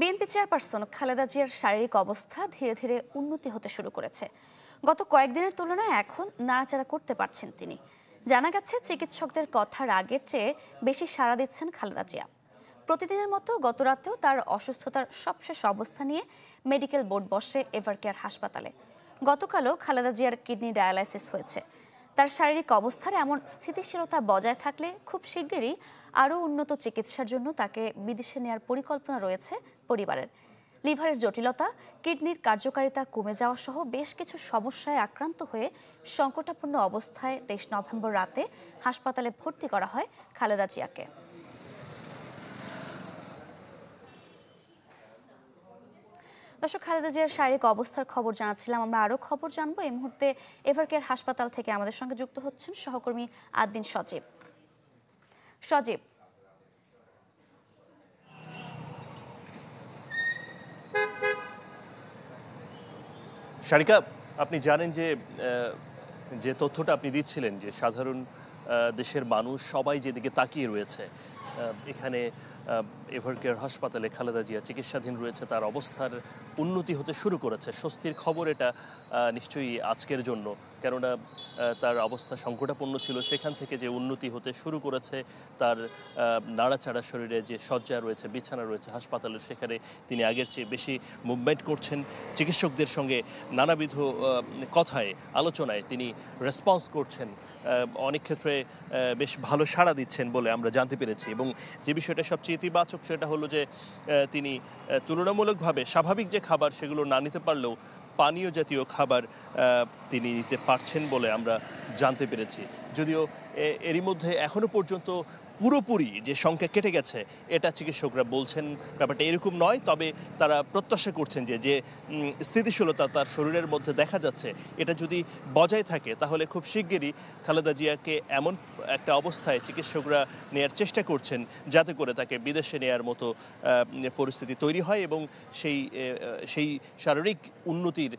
BNP chairperson Khaleda জিয়ার শারীরিক অবস্থা ধীরে ধীরে উন্নতি হতে শুরু করেছে। গত কয়েকদিনের তুলনায় এখন নাড়াচাড়া করতে পারছেন তিনি। জানা গেছে চিকিৎসকদের কথার আগের চেয়ে বেশি সাড়া দিচ্ছেন খালেদা জিয়া। প্রতিদিনের মতো গত রাতেও তার অসুস্থতার সবশেষ অবস্থা নিয়ে মেডিকেল বোর্ড বসে এভারকেয়ার হাসপাতালে। গতকালও খালেদা জিয়ার কিডনি ডায়ালাইসিস হয়েছে। তার শারীরিক অবস্থার এমন স্থিতিশীলতা বজায় থাকলে খুব শিগগিরই আরও উন্নত চিকিৎসার জন্য তাকে বিদেশে নেওয়ার পরিকল্পনা রয়েছে পরিবারের। লিভারের জটিলতা, কিডনির কার্যকারিতা কমে যাওয়া সহ বেশ কিছু সমস্যায় আক্রান্ত হয়ে সংকটাপন্ন অবস্থায় 23 নভেম্বর রাতে হাসপাতালে ভর্তি করা হয় খালেদা জিয়াকে। দর্শক, খালেদা জিয়ার শারীরিক অবস্থার খবর জানাচ্ছিলাম। আমরা আরও খবর জানবো। এই মুহূর্তে এভারকেয়ার হাসপাতাল থেকে আমাদের সঙ্গে যুক্ত হচ্ছেন সহকর্মী আদ্দিন সজীব। সজীব, সারিকা, আপনি জানেন যে যে তথ্যটা আপনি দিচ্ছিলেন যে সাধারণ দেশের মানুষ সবাই যেদিকে তাকিয়ে রয়েছে, এখানে এভারকেয়ার হাসপাতালে খালেদা জিয়া চিকিৎসাধীন রয়েছে, তার অবস্থার উন্নতি হতে শুরু করেছে। স্বস্তির খবর এটা নিশ্চয়ই আজকের জন্য, কেননা তার অবস্থা সংকটাপন্ন ছিল, সেখান থেকে যে উন্নতি হতে শুরু করেছে, তার নাড়াচাড়া শরীরে যে শয্যা রয়েছে, বিছানা রয়েছে হাসপাতালে, সেখানে তিনি আগের চেয়ে বেশি মুভমেন্ট করছেন। চিকিৎসকদের সঙ্গে নানাবিধ কথায় আলোচনায় তিনি রেসপন্স করছেন, অনেক ক্ষেত্রে বেশ ভালো সাড়া দিচ্ছেন বলে আমরা জানতে পেরেছি। এবং যে বিষয়টা সবচেয়ে ইতিবাচক সেটা হলো যে তিনি তুলনামূলকভাবে স্বাভাবিক যে খাবার সেগুলো না নিতে পারলেও পানীয় জাতীয় খাবার তিনি নিতে পারছেন বলে আমরা জানতে পেরেছি। যদিও এরই মধ্যে এখনো পর্যন্ত পুরোপুরি যে সংখ্যা কেটে গেছে এটা চিকিৎসকরা বলছেন ব্যাপারটা এরকম নয়, তবে তারা প্রত্যাশা করছেন যে যে স্থিতিশীলতা তার শরীরের মধ্যে দেখা যাচ্ছে এটা যদি বজায় থাকে তাহলে খুব শিগগিরই খালেদা জিয়াকে এমন একটা অবস্থায় চিকিৎসকরা নেয়ার চেষ্টা করছেন যাতে করে তাকে বিদেশে নেয়ার মতো পরিস্থিতি তৈরি হয়, এবং সেই শারীরিক উন্নতির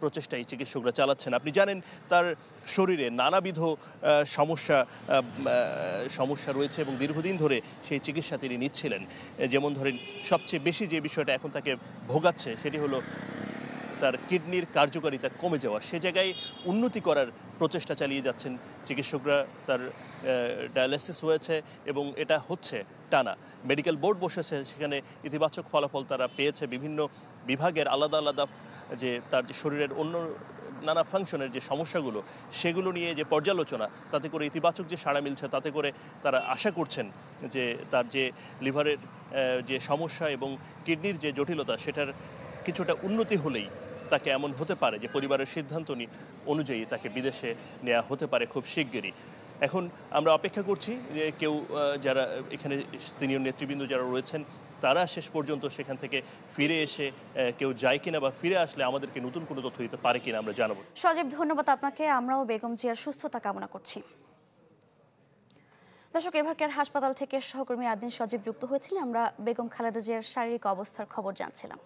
প্রচেষ্টাই চিকিৎসকরা চালাচ্ছেন। আপনি জানেন তার শরীরে নানাবিধ সমস্যা রয়েছে এবং দীর্ঘদিন ধরে সেই চিকিৎসা তিনি নিচ্ছিলেন। যেমন ধরেন, সবচেয়ে বেশি যে বিষয়টা এখন তাকে ভোগাচ্ছে সেটি হলো তার কিডনির কার্যকারিতা কমে যাওয়া। সে জায়গায় উন্নতি করার প্রচেষ্টা চালিয়ে যাচ্ছেন চিকিৎসকরা। তার ডায়ালাইসিস হয়েছে এবং এটা হচ্ছে টানা। মেডিকেল বোর্ড বসেছে, সেখানে ইতিবাচক ফলাফল তারা পেয়েছে। বিভিন্ন বিভাগের আলাদা আলাদা যে তার যে শরীরের অন্য নানা ফাংশনের যে সমস্যাগুলো সেগুলো নিয়ে যে পর্যালোচনা, তাতে করে ইতিবাচক যে সাড়া মিলছে, তাতে করে তারা আশা করছেন যে তার যে লিভারের যে সমস্যা এবং কিডনির যে জটিলতা সেটার কিছুটা উন্নতি হলেই তাকে এমন হতে পারে যে পরিবারের সিদ্ধান্ত অনুযায়ী তাকে বিদেশে নেওয়া হতে পারে খুব শিগগিরই। এখন আমরা অপেক্ষা করছি যে কেউ যারা এখানে সিনিয়র নেতৃবৃন্দ যারা রয়েছেন তারা শেষ পর্যন্ত সেখান থেকে ফিরে এসে কেউ যায় কিনা বা ফিরে আসলে আমাদেরকে নতুন কোনো তথ্য দিতে পারে কিনা আমরা জানাবো। সজীব, ধন্যবাদ আপনাকে। আমরাও বেগম জিয়ার সুস্থতা কামনা করছি। দর্শক, এভারকেয়ার হাসপাতাল থেকে সহকর্মী আদ্দিন সজীব যুক্ত হয়েছিলেন। আমরা বেগম খালেদা জিয়ার শারীরিক অবস্থার খবর জানছিলাম।